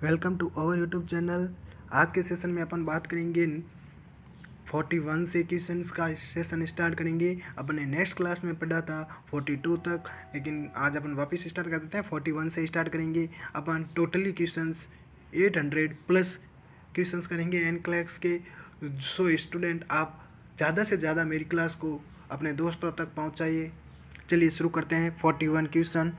Welcome to our YouTube channel. आज के session में अपन बात करेंगे 41 से क्वेश्चंस का सेशन स्टार्ट करेंगे। अपने नेक्स्ट क्लास में पढ़ा था 42 तक, लेकिन आज अपन वापस स्टार्ट कर देते हैं। 41 से स्टार्ट करेंगे। अपन टोटली क्वेश्चंस 800 प्लस क्वेश्चंस करेंगे एन क्लास के। सो स्टूडेंट, आप ज़्यादा से ज़्यादा मेरी क्लास को अपने दोस्तों तक पहुँचाइए। चलिए शुरू करते हैं। 41 question.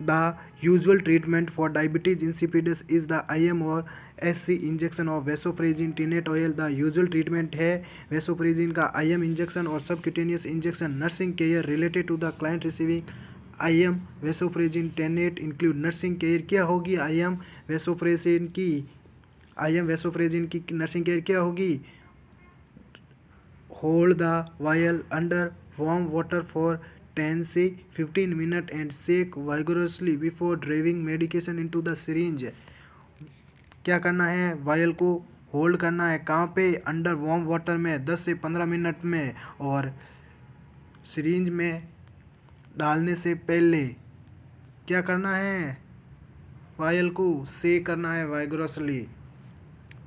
The usual treatment for diabetes insipidus is the IM और SC injection of vasopressin tannate oil. The usual treatment है वेसोप्रेजिन का IM इंजेक्शन और subcutaneous injection. Nursing care related to the client receiving IM vasopressin tannate include. Nursing care क्या होगी? IM vasopressin की nursing care क्या होगी? Hold the vial under warm water for 10 से 15 minute and shake vigorously before driving medication into the syringe. क्या करना है? Vial को होल्ड करना है। कहाँ पे? अंडर वार्म वाटर में 10 से 15 मिनट में, और सिरिंज में डालने से पहले क्या करना है? वायल को शेक करना है वाइगोरसली।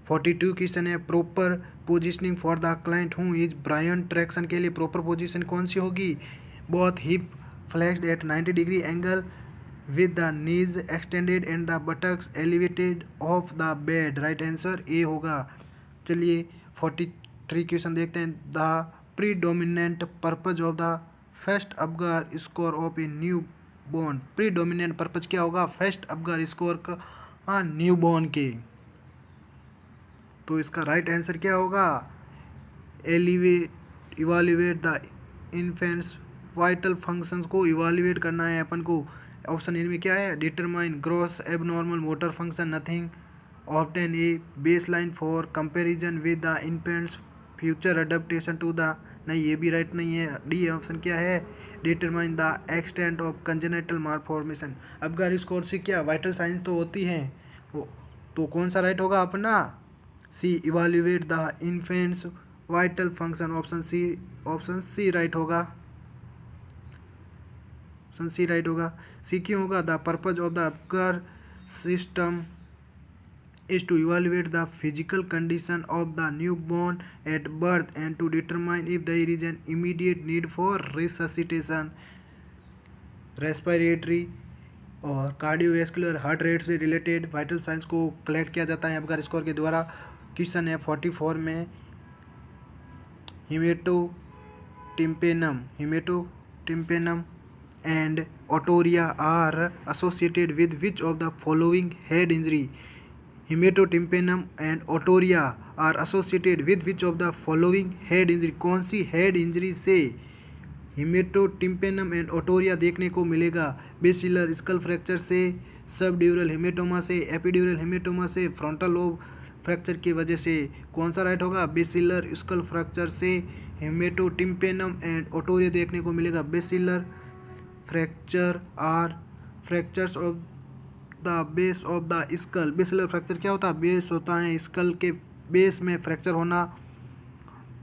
42 क्वेश्चन है। Proper positioning for the client who is Bryant traction के लिए प्रॉपर पोजीशन कौन सी होगी? Both hip flexed at 90 degree angle with the knees extended and the buttocks elevated off the bed. Right answer A होगा। चलिए 43 question देखते हैं। The predominant purpose of the first Apgar score of a newborn. Predominant purpose क्या होगा first Apgar score का new born के? तो इसका राइट आंसर क्या होगा? इवाल्युएट द इन्फेंट्स वाइटल फंक्शंस को इवाल्युएट करना है अपन को। ऑप्शन ए में क्या है? Determine gross abnormal motor function nothing. Obtain a baseline for comparison with the infant's future adaptation to the. नहीं, ये भी राइट नहीं है। डी ऑप्शन क्या है? Determine the extent of congenital malformation. अब स्कोर से क्या वाइटल साइंस तो होती हैं, तो कौन सा राइट होगा अपना? C evaluate the infant's vital function. Option C right होगा। ऑप्शन सी राइट होगा। सी क्यों होगा? The purpose of the Apgar system is to evaluate the physical condition of the newborn at birth and to determine if there is an immediate need for resuscitation. Respiratory और cardiovascular heart rate से related vital science को collect किया जाता है अबगर score के द्वारा। Question है 44 में। Haemotympanum and otorrhoea are associated with which of the following head injury? Haemotympanum and otorrhoea are associated with which of the following head injury? कौन सी हेड इंजरी से हिमेटोटिम्पेनम एंड ओटोरिया देखने को मिलेगा? बेसिलर स्कल फ्रैक्चर से, subdural haematoma से, epidural haematoma से, frontal lobe fracture की वजह से। कौन सा राइट होगा? बेसिलर स्कल फ्रैक्चर से हिमेटोटिम्पेनम एंड ओटोरिया देखने को मिलेगा। Basilar fracture are fractures of the base of the skull. Basilar fracture क्या होता है? बेस होता है स्कल के बेस में फ्रैक्चर होना।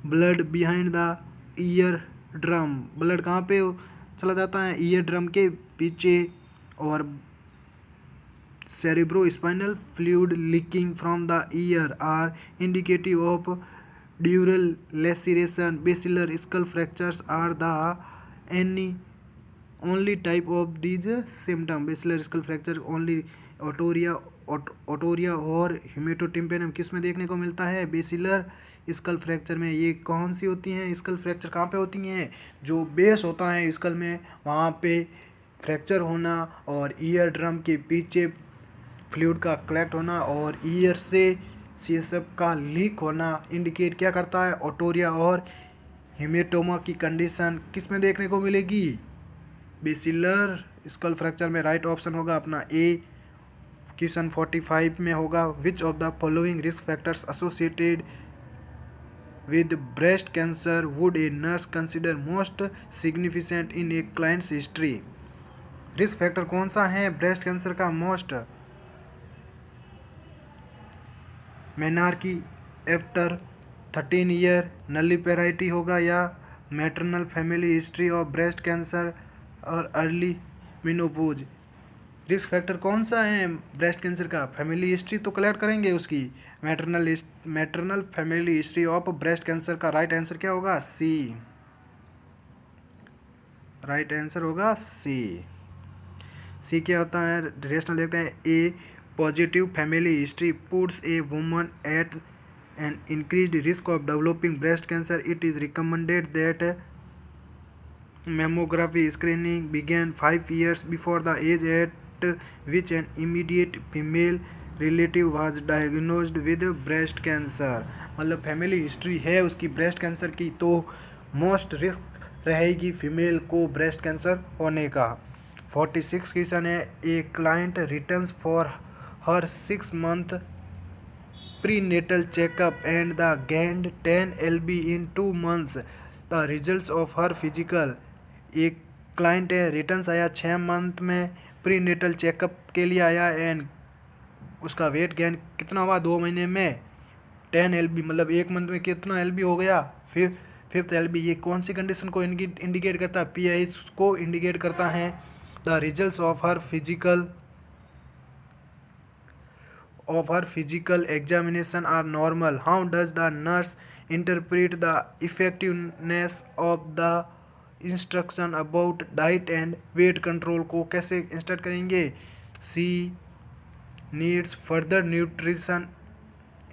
Blood behind the ear drum. Blood कहाँ पे चला जाता है? ईयर ड्रम के पीछे। और cerebrospinal fluid leaking from the ear are indicative of dural laceration. Basilar skull fractures are the only type of these symptom. Basilar skull fracture only otorrhoea और हिमेटोटिम्पेनम किस में देखने को मिलता है? बेसिलर स्कल फ्रैक्चर में। ये कौन सी होती हैं? स्कल फ्रैक्चर कहाँ पे होती हैं? जो बेस होता है स्कल में, वहाँ पे फ्रैक्चर होना, और ईयर ड्रम के पीछे फ्लूइड का कलेक्ट होना, और ईयर से CSF का लीक होना इंडिकेट क्या करता है? ओटोरिया और हिमेटोमा की कंडीशन किस में देखने को मिलेगी? बेसिलर स्कल फ्रैक्चर में। राइट ऑप्शन होगा अपना ए। क्वेश्चन 45 में होगा। विच of the following risk factors associated with breast cancer would a nurse consider most significant in A clients history? Risk factor कौन सा है ब्रेस्ट कैंसर का मोस्ट? मेनार्की आफ्टर 13 ईयर, नल्लीपेराइटी होगा, या maternal family history of breast cancer, और early menopause. Risk factor कौन सा है ब्रेस्ट कैंसर का? फैमिली हिस्ट्री तो कलेक्ट करेंगे उसकी। Maternal family history of breast cancer का राइट आंसर क्या होगा? सी। राइट आंसर होगा सी। सी क्या होता है? रेशनल देखते हैं। A positive family history puts a woman at an increased risk of developing breast cancer. It is recommended that mammography screening began 5 years before the age at which an immediate female relative was diagnosed with breast cancer। मतलब family history है उसकी breast cancer की तो most risk रहेगी female को breast cancer होने का। 46 question है। A client returns for her 6 month prenatal checkup and the gained 10 lb in 2 months। The results of her physical. एक क्लाइंट है, रिटर्न्स आया 6 मंथ में, प्री नेटल चेकअप के लिए आया एंड उसका वेट गेन कितना हुआ 2 महीने में? 10 LB। मतलब 1 मंथ में कितना LB हो गया? 5th LB। ये कौन सी कंडीशन को इंडिकेट करता है? PIH को इंडिकेट करता है। The results of her physical examination are normal। How does the nurse interpret the effectiveness of the instruction about diet and weight control को कैसे इंस्ट्रक्ट करेंगे? C needs further nutrition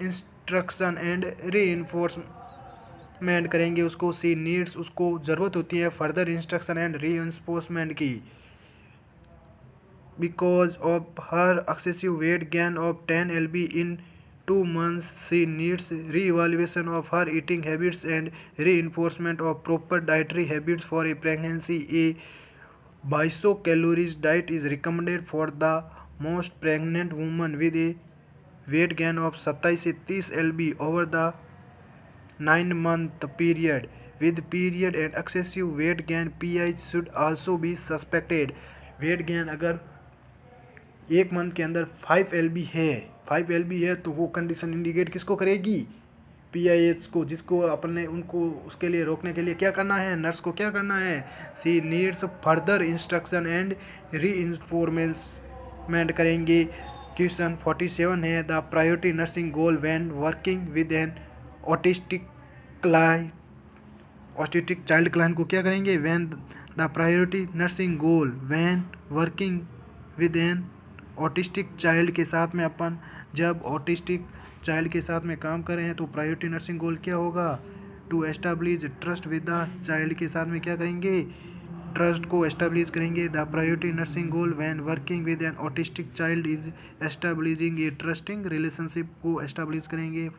instruction and reinforcement करेंगे उसको। C needs उसको ज़रूरत होती है further instruction and reinforcement की। Because of her excessive weight gain of 10 lb in 2 months, she needs re-evaluation of her eating habits and reinforcement of proper dietary habits for a pregnancy। A 2200 calories diet is recommended for the most pregnant women with a weight gain of 27 से 30 lb over the 9-month period। With period and excessive weight gain, PIH should also be suspected। Weight gain अगर 1 month के अंदर 5 LB है तो वो condition indicate किसको करेगी? PIH को, जिसको अपन ने उनको उसके लिए रोकने के लिए क्या करना है? नर्स को क्या करना है? She needs further instruction and reinforcement करेंगे। क्वेश्चन 47 है। The priority nursing goal when working with an autistic child client को क्या करेंगे? When the priority nursing goal when working with an autistic child के साथ में अपन जब ऑटिस्टिक चाइल्ड के साथ में काम कर रहे हैं तो प्रायोरिटी नर्सिंग गोल क्या होगा? To establish trust with the child के साथ में क्या करेंगे? ट्रस्ट को एस्टैब्लिश करेंगे। The priority nursing goal when working with an autistic child is establishing a trusting relationship को एस्टैब्लिश करेंगे।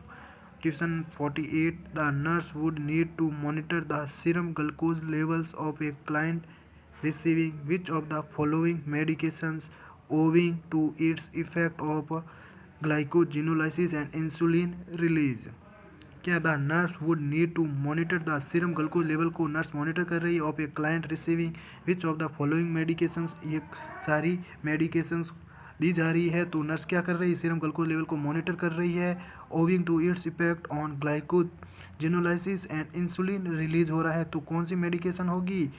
Question 48 the nurse would need to monitor the serum glucose levels of a client receiving which of the following medications owing to its effect of glycogenolysis and insulin release। क्या the nurse would need to monitor the serum glucose level को nurse monitor कर रही है of a client receiving which of the following medications? ये सारी medications दी जा रही है तो नर्स क्या कर रही है? सीरम ग्लूकोज लेवल को मॉनिटर कर रही है। Owing to its effect on glycogenolysis and insulin release हो रहा है तो कौन सी मेडिकेशन होगी?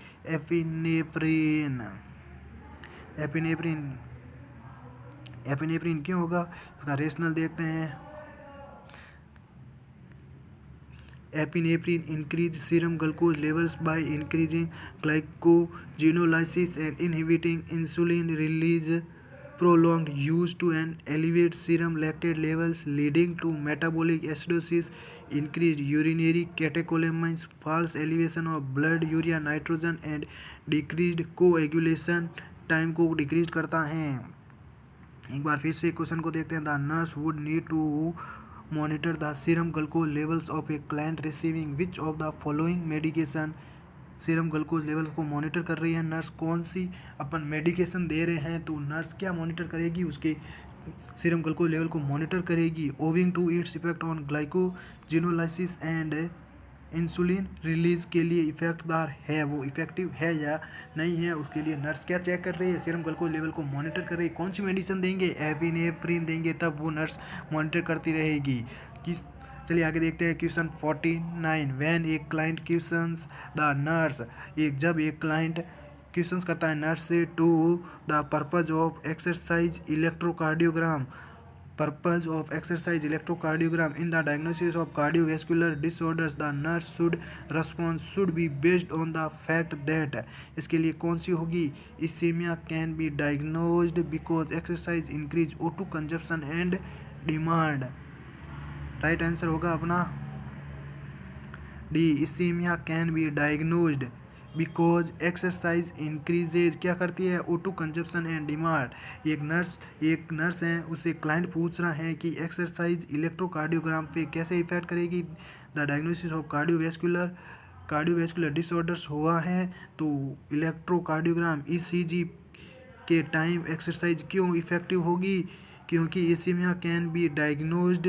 एपिनेफ्रिन क्यों होगा? इसका रेशनल देखते हैं। Epinephrine increase serum glucose levels by increasing glycogenolysis and inhibiting insulin release. Prolonged use to end elevate serum lactate levels leading to metabolic acidosis, increase urinary catecholamines, false elevation of blood urea nitrogen and decreased coagulation time को decrease करता है। एक बार फिर से question को देखते हैं। The nurse would need to monitor the serum glucose levels of a client receiving which of the following medication. Serum glucose level को मॉनिटर कर रही है नर्स, कौन सी अपन मेडिकेशन दे रहे हैं तो नर्स क्या मॉनिटर करेगी? उसके सीरम ग्लूकोज लेवल को मॉनिटर करेगी। Owing to its effect on glycogenolysis and insulin release के लिए इफेक्टदार है, वो इफेक्टिव है या नहीं है उसके लिए नर्स क्या चेक कर रही है? सीरम ग्लूकोज लेवल को मॉनिटर कर रही है। कौन सी मेडिसिन देंगे? एपिनेफ्रिन देंगे तब वो नर्स मॉनिटर करती रहेगी। चलिए आगे देखते हैं। Question 49 when a client questions the nurse. जब एक क्लाइंट क्वेश्चंस करता है नर्स से to the purpose of exercise electrocardiogram, purpose of exercise electrocardiogram in the diagnosis of cardiovascular disorders the nurse should response should be based on the fact that, इसके लिए कौन सी होगी, ischemia can be diagnosed because exercise increase O2 consumption and demand. Right answer होगा अपना D, ischemia can be diagnosed because exercise increases, क्या करती है, O2 कंजप्शन एंड डिमांड। एक नर्स है, उससे क्लाइंट पूछ रहा है कि एक्सरसाइज इलेक्ट्रोकार्डियोग्राम पे कैसे इफेक्ट करेगी the diagnosis of cardiovascular disorders हुआ है, तो इलेक्ट्रोकार्डियोग्राम ECG के टाइम एक्सरसाइज क्यों इफेक्टिव होगी, क्योंकि ischemia can be diagnosed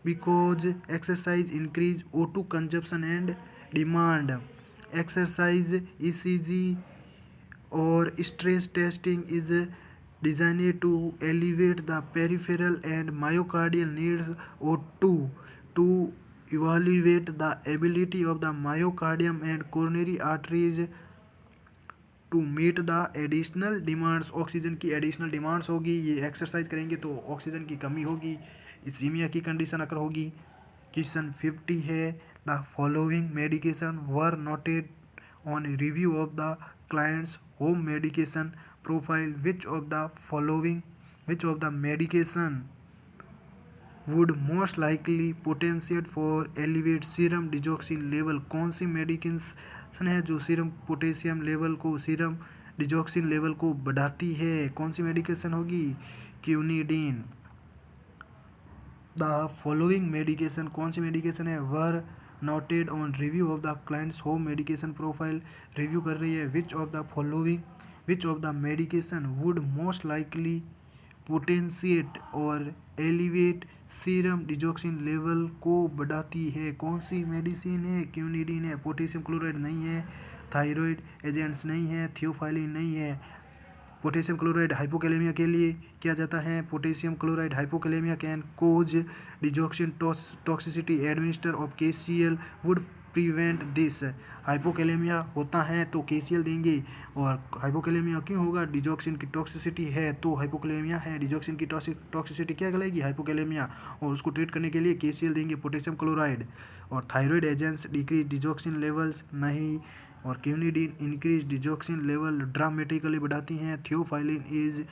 because exercise increase O2 consumption and demand. Exercise ECG और stress testing is designed to elevate the peripheral and myocardial needs O2 to evaluate the ability of the myocardium and coronary arteries to meet the additional demands, oxygen की additional demands होगी, ये exercise करेंगे तो oxygen की कमी होगी, इसीमिया की condition अगर होगी। क्वेश्चन 50 है the following medication were noted on review of the client's home medication profile, which of the medication would most likely potentiate for elevate serum digoxin level, कौन सी मेडिकेशन है जो सीरम पोटेशियम लेवल को, serum digoxin level को बढ़ाती है, कौन सी मेडिकेशन होगी, क्यूनिडीन। द फॉलोइंग मेडिकेशन, कौन सी मेडिकेशन है, were noted on review of the client's home medication profile, review कर रही है, which of the medication would most likely potentiate और एलिवेट सीरम डिजॉक्सिन लेवल को बढ़ाती है, कौन सी मेडिसिन है, क्यूनिडीन है, पोटेशियम क्लोराइड नहीं है, थायराइड एजेंट्स नहीं है, थियोफाइलिन नहीं है। पोटेशियम क्लोराइड हाइपोकैलेमिया के लिए किया जाता है, potassium chloride hypokalaemia can cause digoxin toxicity, administer of KCl would prevent this. Hypokalaemia होता है तो KCl देंगे, और हाइपोकैलेमिया क्यों होगा, डिजॉक्सिन की टॉक्सिसिटी है, तो हाइपोकैलेमिया है, डिजॉक्सिन की टॉक्सिसिटी क्या कहलाएगी, हाइपोकैलेमिया, और उसको ट्रीट करने के लिए KCl देंगे, पोटेशियम क्लोराइड। और thyroid agents decrease digoxin levels नहीं, और quinidine increase digoxin level dramatically बढ़ाती हैं। Theophylline is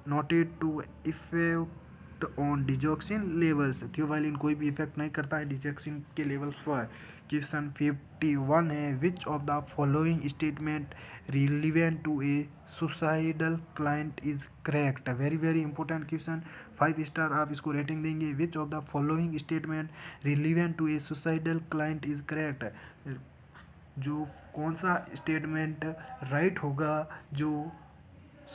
noted to effect on digoxin levels, theophylline कोई भी इफेक्ट नहीं करता है डिजॉक्सिन के लेवल्स पर। क्वेश्चन 51 है which of the following statement relevant to a suicidal client is correct, very very important question, 5 star आप इसको रेटिंग देंगे। Which of the following statement relevant to a suicidal client is correct, जो कौन सा statement right होगा जो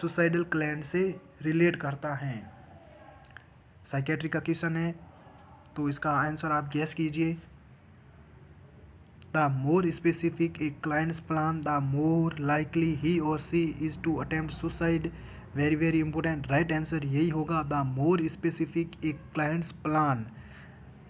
suicidal client से relate करता है। साइकेट्रिक का क्वेश्चन है तो इसका आंसर आप गैस कीजिए। The more specific a client's plan the more likely he or she is to attempt suicide, very very important, right answer यही होगा, the more specific a client's plan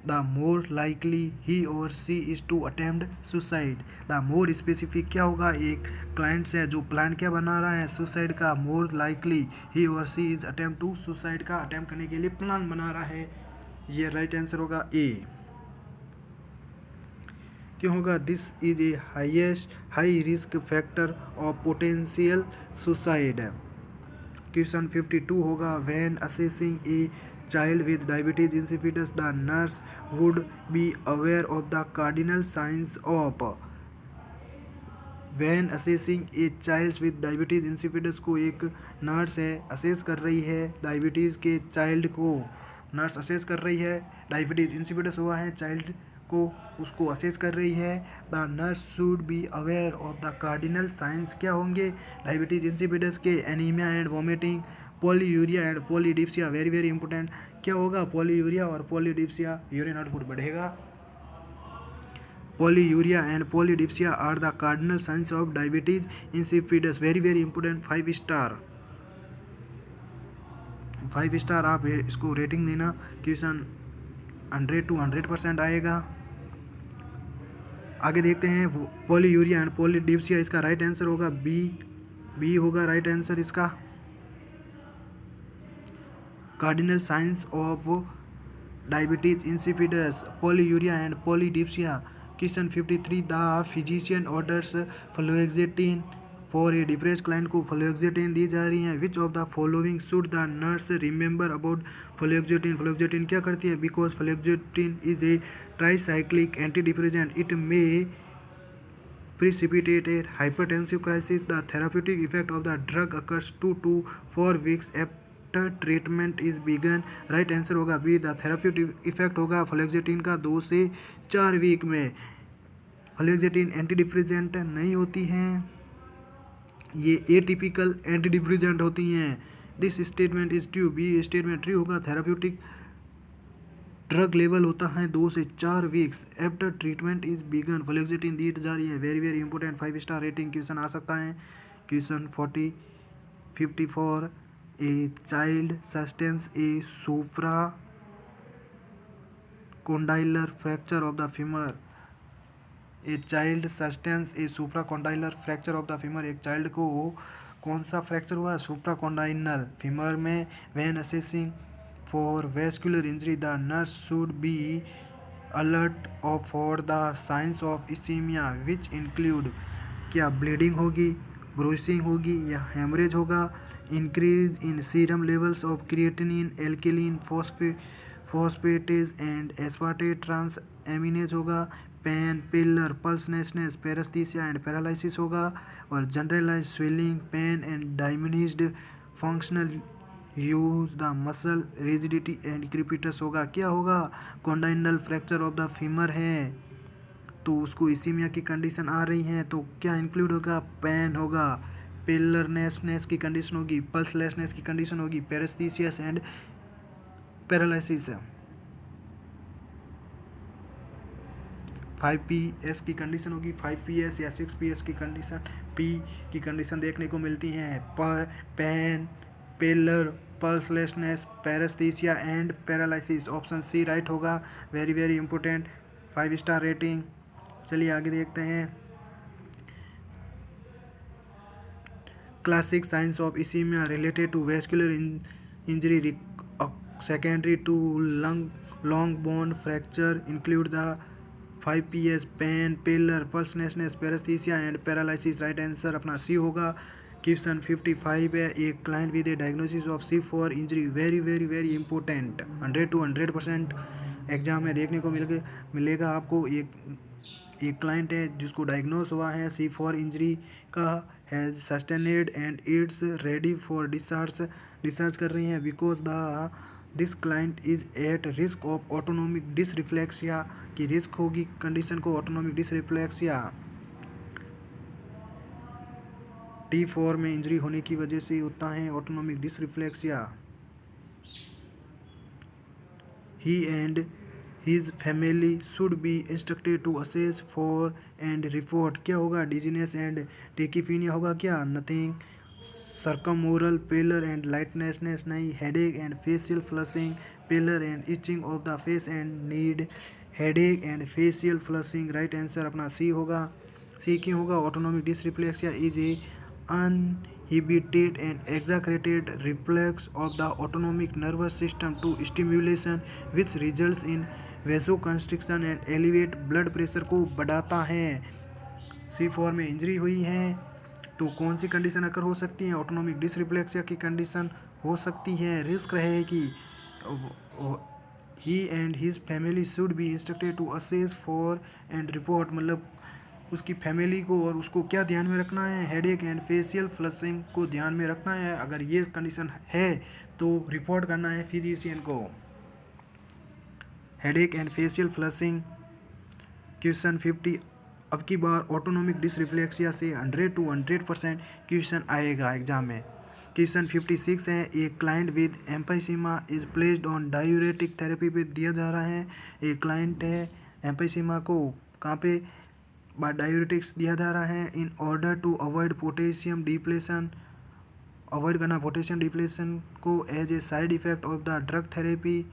the more likely he or she is to attempt suicide. The more specific क्या होगा, एक clients है जो plan क्या बना रहा है, सुसाइड का, मोर likely he or she is attempt to suicide का अटेम्प्ट करने के लिए प्लान बना रहा है, ये राइट आंसर होगा ए। क्यों होगा, this is a high risk factor of potential suicide. Question 52 होगा when assessing A child with diabetes insipidus the nurse would be aware of the cardinal signs of, when assessing a child with diabetes insipidus को एक nurse है assess कर रही है diabetes के child को, nurse assess कर रही है, डायबिटीज इंसिपिडस हुआ है चाइल्ड को, उसको असेस कर रही है। The nurse should be aware of the cardinal signs, क्या होंगे, डायबिटीज इंसिपिडस के, anaemia and vomiting, polyuria and polydipsia, very very important, क्या होगा, पॉलीयूरिया और पॉलीडिप्सिया, यूरिन आउटपुट बढ़ेगा। Polyuria and polydipsia are the cardinal signs of diabetes insipidus, very very important, 5 star, 5 star आप इसको rating देना। Question 100 to 100% आएगा। आगे देखते हैं पॉलीयूरिया एंड पॉलीडिप्सिया, इसका राइट आंसर होगा बी होगा राइट आंसर इसका। Cardinal signs of diabetes insipidus, polyuria and polydipsia. Question 53, the physician orders fluoxetine for a depressed client को फ्लोएक्सेटिन दी जा रही है। Which of the following should the nurse remember about fluoxetine. Fluoxetine क्या करती है? Because fluoxetine is a tricyclic anti depressant, it may precipitate a hypertensive crisis. The therapeutic effect of the drug occurs 2 to 4 weeks after treatment is begun. Right answer होगा B. The therapeutic effect होगा fluoxetine का 2 से 4 week में। Fluoxetine anti depressant नहीं होती हैं, ये atypical anti depressant होती हैं। This statement is true, B statement true होगा। थेराप्यूटिक ड्रग लेवल होता है 2 से 4 weeks after treatment is begun. Fluoxetine दी जा रही है, very very important. 5 star rating question आ सकता है। Question 54, a child sustains a supra condylar fracture of the femur. A child sustains a supra condylar fracture of the femur, एक child को कौन सा फ्रैक्चर हुआ? सुप्रा कॉन्डाइनल फीमर में। When assessing for vascular injury, the nurse should be alert for the signs of ischemia which include क्या bleeding होगी, bruising होगी या हेमरेज होगा, increase in serum levels of creatinine, alkaline phosphatase and aspartate trans aminase होगा, pain, pallor, pulselessness, paresthesia and paralysis होगा, और generalize swelling, pain and diminished functional use the muscle rigidity and crepitus होगा। क्या होगा? Condylar fracture of the femur है तो उसको इसीमिया की कंडीशन आ रही है, तो क्या इंक्लूड होगा? पेन होगा, पिलरनेसनेस की कंडीशन होगी, पल्सलेसनेस की कंडीशन होगी, पेरेस्थीसियस एंड पैरालिसिस। 5PS की कंडीशन होगी, 5PS या 6PS की कंडीशन, पी की कंडीशन देखने को मिलती हैं। Pain, pallor, pulselessness, paresthesia and paralysis. Option C right होगा, very very important. 5 star rating. चलिए आगे देखते हैं। Classic signs of ischemia related to vascular injury secondary to long bone fracture include the 5PS, pain, pallor, pulselessness, paresthesia and paralysis. Right answer अपना C होगा। Question 55 है, एक client with a diagnosis of C4 injury, very very very important. 100 to 100% exam में देखने को मिलेगा आपको। एक क्लाइंट है जिसको डायग्नोस हुआ है C4 इंजरी का, has sustained and it's ready for discharge कर रही हैं because this client is at risk of autonomic dysreflexia, की रिस्क होगी कंडीशन को ऑटोनोमिक डिसरिफ्लेक्सिया। T4 में इंजरी होने की वजह से होता है autonomic dysreflexia. He and his family should be instructed to assess for and report. क्या होगा? डिजीनेस एंड टेकिफीनिया होगा क्या? नथिंग। सर्कमोरल पेलर एंड लाइटनेसनेस नहीं। Headache and facial flushing, pallor and itching of the face and neck, headache and facial flushing. Right answer अपना C होगा। C क्यों होगा? Autonomic dysreflexia is a uninhibited and exaggerated reflex of the autonomic nervous system to stimulation which results in vasoconstriction and elevate blood pressure को बढ़ाता है। C4 में injury हुई है तो कौन सी कंडीशन अकर हो सकती है? ऑटोनोमिक डिसरिफ्लेक्सिया की कंडीशन हो सकती है। रिस्क रहेगी। He and his family should be instructed to assess for and report, मतलब उसकी फैमिली को और उसको क्या ध्यान में रखना है? हेडेक एंड फेशियल फ्लशिंग को ध्यान में रखना है। अगर ये कंडीशन है तो रिपोर्ट करना है फिजिशियन को। Headache and facial flushing. Question 50, अब की बार ऑटोनोमिक डिसरिफ्लेक्सिया से 100 to 100% क्वेश्चन आएगा एग्जाम में। क्वेश्चन 56 है, एक client with emphysema is placed on diuretic therapy पे दिया जा रहा है। एक क्लाइंट है एम्फाइसीमा को कहाँ पे डायूरेटिक्स दिया जा रहा है in order to avoid potassium depletion, avoid करना पोटेशियम डिप्लेशन को as a side effect of the drug therapy.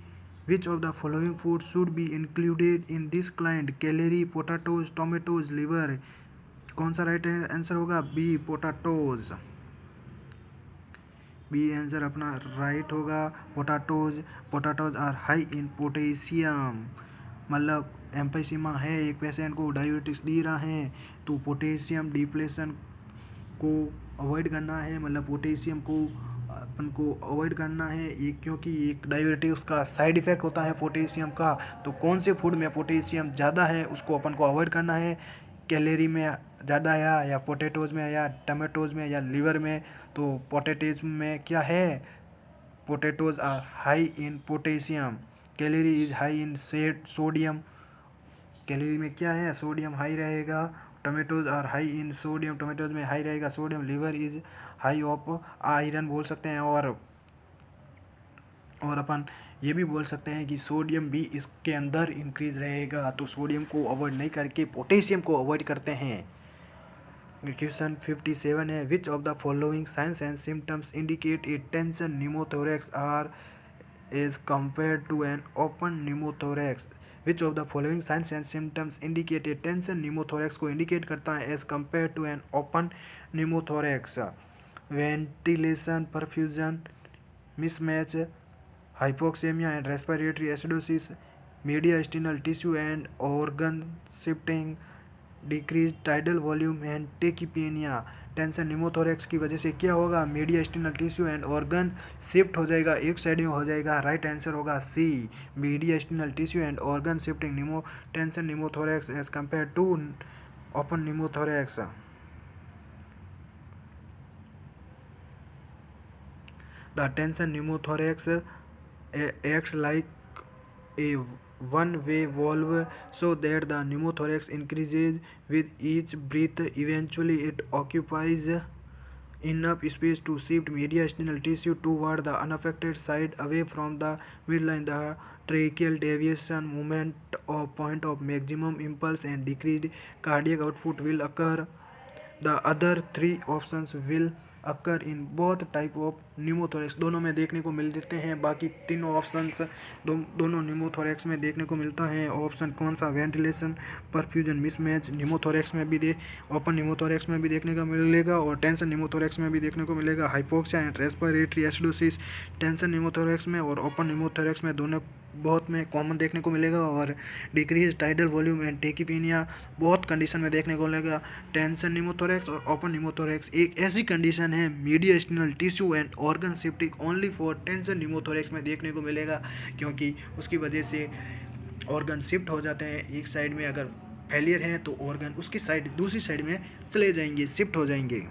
Which of the following food should be included in this client? Calorie, potatoes, tomatoes, liver. कौन सा right answer होगा? B, potatoes. B answer अपना right होगा, potatoes. Potatoes are high in potassium. मतलब emphysema है, एक patient को diabetes दे रहा है, तो पोटेशियम डिप्लेशन को अवॉइड करना है, मतलब पोटेशियम को अपन को अवॉइड करना है एक, क्योंकि एक डायबिटीज का साइड इफेक्ट होता है पोटेशियम का। तो कौन से फूड में पोटेशियम ज़्यादा है उसको अपन को अवॉइड करना है? कैलोरी में ज़्यादा है, या पोटैटोज में, या टमाटोज में, या लिवर में? तो पोटैटोज में क्या है? Potatoes are high in potassium. Calorie is high in sodium. Calorie में क्या है? सोडियम हाई रहेगा। Tomatoes are high in sodium. Tomatoes में हाई रहेगा sodium. Liver is high of iron बोल सकते हैं। और अपन ये भी बोल सकते हैं कि सोडियम भी इसके अंदर इंक्रीज रहेगा। तो सोडियम को अवॉइड नहीं करके पोटेशियम को अवॉइड करते हैं। क्वेश्चन 57 है, which of the following signs and symptoms indicate a tension pneumothorax are as compared to an open pneumothorax? Which of the following signs and symptoms indicate a tension pneumothorax को indicate करता है as compared to an open pneumothorax? Ventilation, perfusion, mismatch, hypoxemia and respiratory acidosis, mediastinal tissue and organ shifting, decrease tidal volume and tachypnea. Tension pneumothorax की वजह से क्या होगा? Mediastinal tissue and organ shift हो जाएगा, एक साइड में हो जाएगा। राइट आंसर होगा C, mediastinal tissue and organ shifting tension pneumothorax as compare to open pneumothorax. The tension pneumothorax acts like a one-way valve so that the pneumothorax increases with each breath. Eventually, it occupies enough space to shift mediastinal tissue toward the unaffected side away from the midline. The tracheal deviation, movement of point of maximum impulse, and decreased cardiac output will occur. The other three options will occur in both type of pneumothorax, दोनों में देखने को मिल जाते हैं। बाकी तीनों options दोनों pneumothorax में देखने को मिलता है। ऑप्शन कौन सा? वेंटिलेशन, परफ्यूजन, मिसमैच न्यूमोथोरैक्स में भी ओपन न्यूमोथोरैक्स में भी देखने को मिलेगा, और टेंशन न्यूमोथोरैक्स में भी देखने को मिलेगा। Hypoxia and respiratory acidosis tension pneumothorax में और ओपन न्यूमोथोरैक्स में दोनों बहुत में कॉमन देखने को मिलेगा। और डिक्रीज टाइडल वॉल्यूम एंड टेकिपेनिया बहुत कंडीशन में देखने को मिलेगा। टेंशन न्यूमोथोरैक्स और ओपन न्यूमोथोरैक्स एक ऐसी कंडीशन है, mediastinal tissue and organ shifting only for tension pneumothorax में देखने को मिलेगा, क्योंकि उसकी वजह से ऑर्गन शिफ्ट हो जाते हैं। एक साइड में अगर फेलियर है तो ऑर्गन उसकी साइड दूसरी साइड में चले जाएंगे, शिफ्ट हो जाएंगे।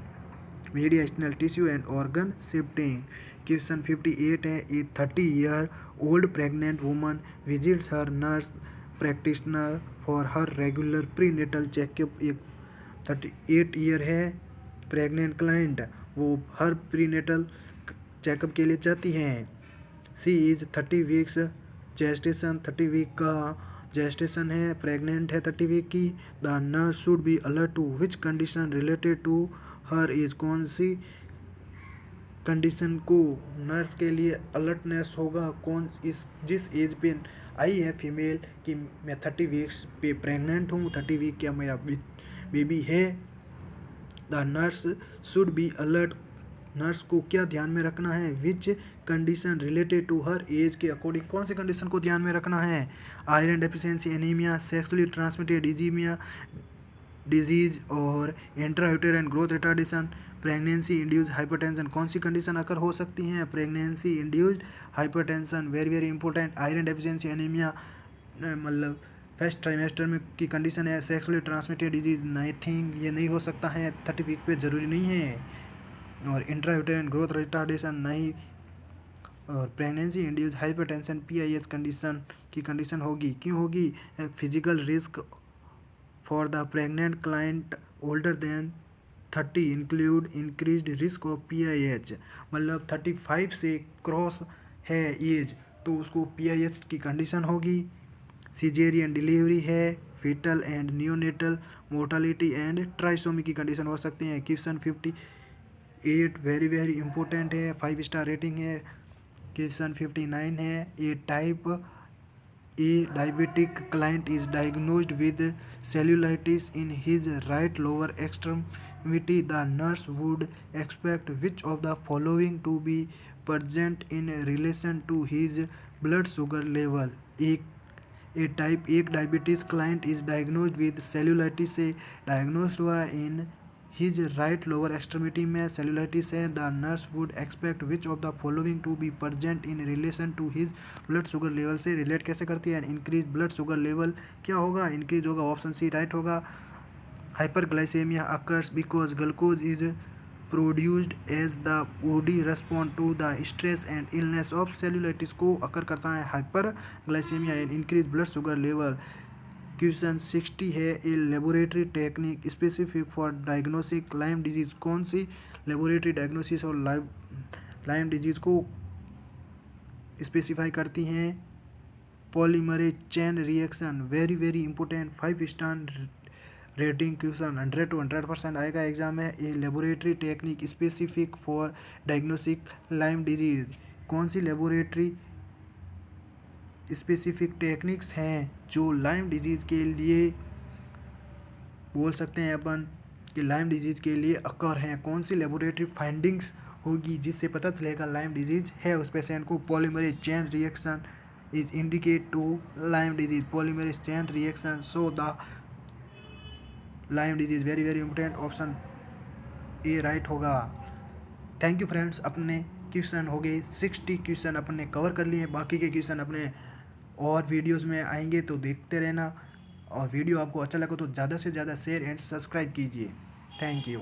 Mediastinal tissue and organ shifting. Question 58 है, ए 30-year old pregnant woman visits her nurse practitioner for her regular prenatal checkup। एक 38 ईयर है प्रेग्नेंट क्लाइंट, वो हर प्रीनेटल चेकअप के लिए जाती हैं। She is 30 weeks gestation, 30 week का जेस्टेशन है, प्रेग्नेंट है 30 वीक की। The nurse should be alert to which condition related to her age? कौन सी कंडीशन को नर्स के लिए अलर्टनेस होगा? कौन जिस एज पे आई है फीमेल कि मैं 30 वीक्स पे प्रेग्नेंट हूँ, 30 वीक क्या मेरा बेबी है। The nurse should be alert, nurse को क्या ध्यान में रखना है? Which condition related to her age के अकॉर्डिंग कौन सी कंडीशन को ध्यान में रखना है? Iron deficiency, anemia, sexually transmitted disease और intrauterine growth retardation, pregnancy induced hypertension. कौन सी कंडीशन अकर हो सकती हैं? Pregnancy induced hypertension, very very important. Iron deficiency, anemia मतलब फर्स्ट ट्राइमेस्टर में की कंडीशन है। सेक्सुअली ट्रांसमिटेड डिजीज नथिंग, ये नहीं हो सकता है, 30 वीक पे ज़रूरी नहीं है। और इंट्रायूटेराइन ग्रोथ रिटार्डेशन नहीं। और pregnancy induced hypertension PIH condition की कंडीशन होगी। क्यों होगी? Physical risk for the pregnant client older than 30 include increased risk of PIH, मतलब 35 से क्रॉस है एज तो उसको PIH की कंडीशन होगी। सिजेरियन डिलीवरी है, foetal and neonatal mortality and trisomy की कंडीशन हो सकती हैं। क्वेश्चन 58 वेरी वेरी इंपॉर्टेंट है, 5 स्टार रेटिंग है। क्वेश्चन 59 है, ए type A diabetic client is diagnosed with cellulitis in his right lower extremity. The nurse would expect which of the following to be present in relation to his blood sugar level. A type 1 diabetes client is diagnosed with cellulitis से diagnosed हुआ in his right lower extremity में cellulitis है. The nurse would expect which of the following to be present in relation to his blood sugar level से relate कैसे करती है. Increase blood sugar level क्या होगा, इंक्रीज होगा, ऑप्शन सी राइट होगा. Hyperglycaemia occurs because glucose is produced as the body respond to the stress and illness of cellulitis को occur करता है hyperglycaemia and increase blood sugar level. Question 60 है. A laboratory technique specific for diagnosis Lyme disease. कौन सी laboratory diagnosis और Lyme disease को specify करती हैं. Polymerase chain reaction. Very very important 5 star rating question 100 to 100% आएगा एग्जाम में. ए laboratory technique specific for diagnosis Lyme disease. कौन सी लेबोरेटरी स्पेसिफिक टेक्निक्स हैं जो लाइम डिजीज़ के लिए बोल सकते हैं अपन कि लाइम डिजीज़ के लिए अकर हैं. कौन सी लेबोरेटरी फाइंडिंग्स होगी जिससे पता चलेगा लाइम डिजीज़ है उस पेशेंट को. Polymerase chain reaction is indicate to lyme disease. Polymerase chain reaction so the lyme disease. Very very important option A right होगा. Thank you friends. अपने क्वेश्चन हो गए 60 क्वेश्चन अपने कवर कर लिए. बाकी के क्वेश्चन अपने और वीडियोस में आएंगे तो देखते रहना. और वीडियो आपको अच्छा लगा तो ज़्यादा से ज़्यादा शेयर एंड सब्सक्राइब कीजिए. Thank you.